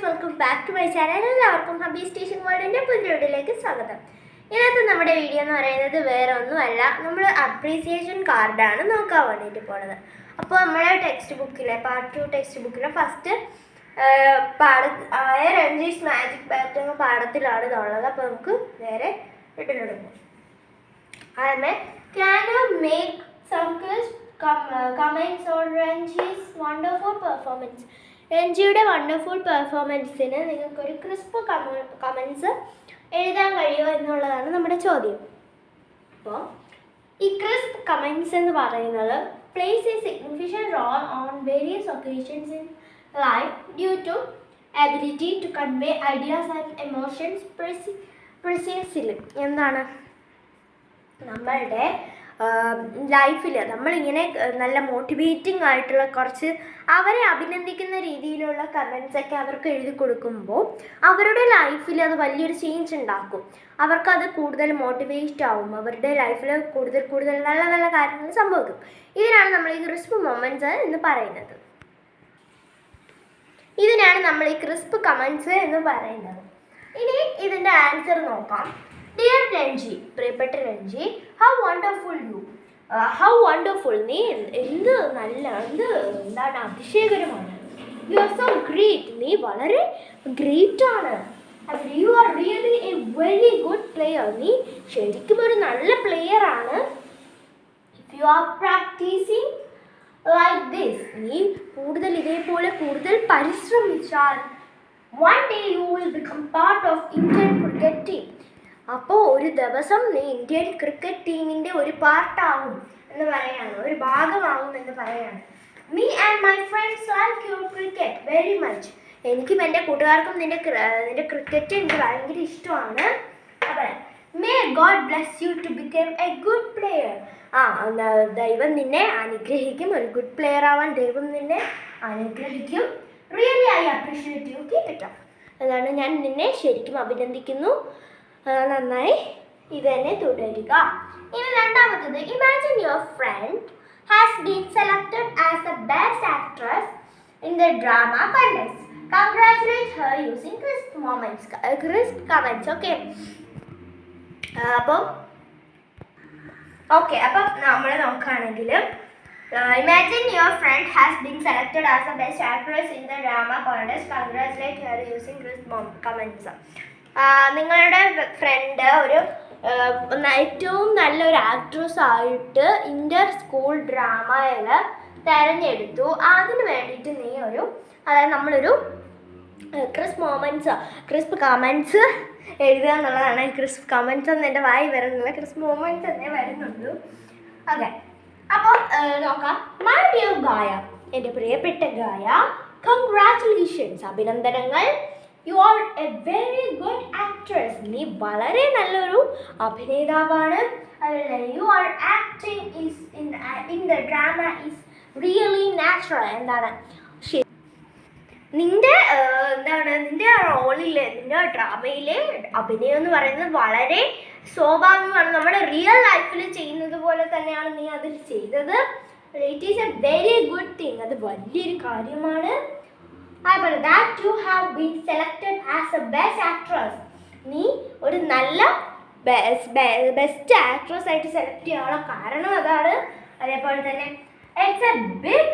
Welcome back to my channel. എല്ലാവർക്കും Habees teaching വേൾഡിൻ്റെ പുതിയ വീഡിയോയിലേക്ക് സ്വാഗതം. ഇന്നത്തെ നമ്മുടെ വീഡിയോ എന്ന് പറയുന്നത് വേറെ ഒന്നുമല്ല, നമ്മൾ അപ്രീസിയേഷൻ കാർഡാണ് നോക്കാൻ വേണ്ടിയിട്ട് പോണത്. അപ്പോൾ നമ്മുടെ ടെക്സ്റ്റ് ബുക്കിലെ പാർട്ട് 2 ടെക്സ്റ്റ് ബുക്കിലെ ഫസ്റ്റ് രഞ്ജീസ് മാജിക് ബാറ്റ് എന്ന പാഠത്തിലാണ് ഇതുള്ളത്. അപ്പോൾ നമുക്ക് നേരെ വീട്ടിലെടുക്കും. ആദ്യമേ can you make some comments on Ranji's wonderful performance? രഞ്ജിയുടെ വണ്ടർഫുൾ പെർഫോമൻസിന് നിങ്ങൾക്കൊരു ക്രിസ്പ് കമൻസ് എഴുതാൻ കഴിയുമോ എന്നുള്ളതാണ് നമ്മുടെ ചോദ്യം. അപ്പോൾ ഈ ക്രിസ്പ് കമൻസ് എന്ന് പറയുന്നത് plays a significant role on various occasions in life due to ability to convey ideas and emotions precisely. എന്താണ് നമ്മളുടെ ലൈഫിൽ നമ്മളിങ്ങനെ നല്ല മോട്ടിവേറ്റിംഗ് ആയിട്ടുള്ള കുറച്ച് അവരെ അഭിനന്ദിക്കുന്ന രീതിയിലുള്ള കമൻസൊക്കെ അവർക്ക് എഴുതി കൊടുക്കുമ്പോൾ അവരുടെ ലൈഫിൽ അത് വലിയൊരു ചേഞ്ച് ഉണ്ടാക്കും. അവർക്കത് കൂടുതൽ മോട്ടിവേറ്റ് ആവും, അവരുടെ ലൈഫിൽ കൂടുതൽ നല്ല നല്ല കാര്യങ്ങൾ സംഭവിക്കും. ഇതിനാണ് നമ്മൾ ഈ ക്രിസ്പ് മൊമെൻറ്റ്സ് എന്ന് പറയുന്നത്. ഇനി ഇതിൻ്റെ ആൻസർ നോക്കാം. ഡിയർ രഞ്ജി, പ്രിയപ്പെട്ട രഞ്ജി, ഹൗ വണ്ടർഫുൾ നീ എന്താണ് അതിശയകരമാണ്. യു ആർ സോ ഗ്രേറ്റ്, നീ വളരെ ഗ്രേറ്റ് ആണ്. You are really a very good player, നീ ശരിക്കും ഒരു നല്ല പ്ലെയർ ആണ്. If you are practising like this, നീ ഇതേപോലെ കൂടുതൽ പരിശ്രമിച്ചാൽ one day you will become part of Indian cricket team. അപ്പോൾ ഒരു ദിവസം നീ ഇന്ത്യൻ ക്രിക്കറ്റ് ടീമിൻ്റെ ഒരു പാർട്ടാവും എന്ന് പറയാണ്, ഒരു ഭാഗമാവും എന്ന് പറയാണ്. Me and my friends like your cricket very much. എനിക്കും എൻ്റെ കൂട്ടുകാർക്കും നിൻ്റെ ക്രിക്കറ്റ് എനിക്ക് ഭയങ്കര ഇഷ്ടമാണ്. അപ്പോൾ may God bless you to become a good player. ദൈവം നിന്നെ അനുഗ്രഹിക്കും, ഒരു ഗുഡ് പ്ലെയർ ആവാൻ ദൈവം നിന്നെ അനുഗ്രഹിക്കും. Really I appreciate you, keep it up. അതാണ്, ഞാൻ നിന്നെ ശരിക്കും അഭിനന്ദിക്കുന്നു, നന്നായി ഇത് തന്നെ തുടരുക. ഇനി രണ്ടാമത്തത്, imagine your friend has been selected as the best actress in the drama contest. Congratulate Har using crisp comments. അപ്പം നമ്മൾ നോക്കുകയാണെങ്കിൽ imagine your friend has been selected as the best actress in the drama contest. Congratulate her using crisp comments. നിങ്ങളുടെ front ഏറ്റവും നല്ലൊരു actress ആയിട്ട് Inter school ഡ്രാമയിൽ തിരഞ്ഞെടുത്തു. അതിന് വേണ്ടിയിട്ട് നീ നമ്മളൊരു ക്രിസ്പ് കമൻസ് എഴുതുക എന്നുള്ളതാണ്. ക്രിസ്പ് കമൻസ് എന്ന് എൻ്റെ വായി വരുന്നില്ല, ക്രിസ്പ് മൊമെൻറ്റ്സ് എന്നേ വരുന്നുള്ളൂ. അതെ, അപ്പോൾ നോക്കാം. മൈ ഡിയർ ഗായ, എൻ്റെ പ്രിയപ്പെട്ട ഗായ, കൺഗ്രാറ്റുലേഷൻസ്, അഭിനന്ദനങ്ങൾ. You are A very good actress, നീ വളരെ നല്ലൊരു അഭിനേതാവാണ്. അതുപോലെ you are acting in the drama is really natural. നിന്റെ റോളിലെ, നിന്റെ ഡ്രാമയിലെ അഭിനയം എന്ന് പറയുന്നത് വളരെ സ്വാഭാവികമാണ്. നമ്മുടെ റിയൽ ലൈഫിൽ ചെയ്യുന്നത് പോലെ തന്നെയാണ് നീ അതിൽ ചെയ്തത്. It is A very good thing, അത് വലിയൊരു കാര്യമാണ്. അതുപോലെ that you have been selected as A best actress, നീ ഒരു നല്ല ബെസ്റ്റ് ആക്ട്രസ് ആയിട്ട് സെലക്ട് ചെയ്യാനുള്ള കാരണം അതാണ്. അതേപോലെ തന്നെ it's a big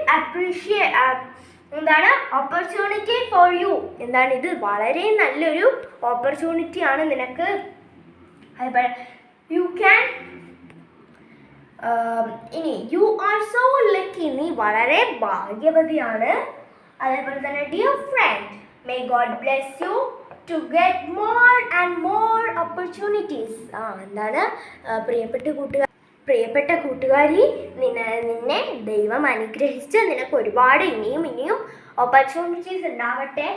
opportunity for you. ഇത് വളരെ നല്ലൊരു ഓപ്പർച്യൂണിറ്റിയാണ് നിനക്ക്. അതേപോലെ you can you are so lucky, നീ വളരെ ഭാഗ്യവതിയാണ്. അതേപോലെ തന്നെ dear friend, may God bless you to get more and more opportunities. പ്രിയപ്പെട്ട കൂട്ടുകാരി, നിന്നെ ദൈവം അനുഗ്രഹിച്ച് നിനക്ക് ഒരുപാട് ഇനിയും ഓപ്പർച്യൂണിറ്റീസ് ഉണ്ടാവട്ടെ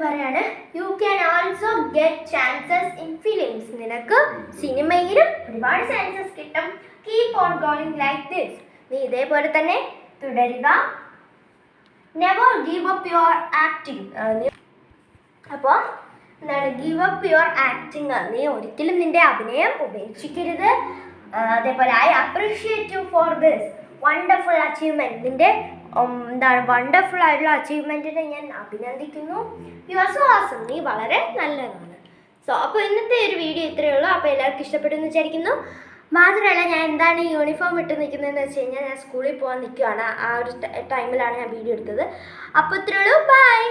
പറയാണ്. You can also get chances in films, നിനക്ക് സിനിമയിലും ഒരുപാട് ചാൻസസ് കിട്ടും. Keep on going like this, നീ ഇതേപോലെ തന്നെ തുടരുക. Never give up your acting. അപ്പോൾ ഗീവ് അപ്പ് യുവർ ആക്ടിങ്, നീ ഒരിക്കലും നിന്റെ അഭിനയം ഉപേക്ഷിക്കരുത്. അതേപോലെ I appreciate you for this wonderful achievement, നിന്റെ എന്താണ് വണ്ടർഫുൾ ആയിട്ടുള്ള അച്ചീവ്മെൻറ്റിനെ ഞാൻ അഭിനന്ദിക്കുന്നു. യു ആർ സോ ആസം, നീ വളരെ നല്ലതാണ്. സോ അപ്പോൾ ഇന്നത്തെ ഒരു വീഡിയോ ഇത്രയേ ഉള്ളൂ. അപ്പോൾ എല്ലാവർക്കും ഇഷ്ടപ്പെട്ടെന്ന് വിചാരിക്കുന്നു. മാത്രമല്ല ഞാൻ എന്താണ് യൂണിഫോം ഇട്ട് നിൽക്കുന്നതെന്ന് വെച്ച് കഴിഞ്ഞാൽ ഞാൻ സ്കൂളിൽ പോകാൻ നിൽക്കുകയാണ്. ആ ഒരു ടൈമിലാണ് ഞാൻ വീഡിയോ എടുത്തത്. അപ്പോൾ ഇത്രയേ ഉള്ളൂ. ബൈ.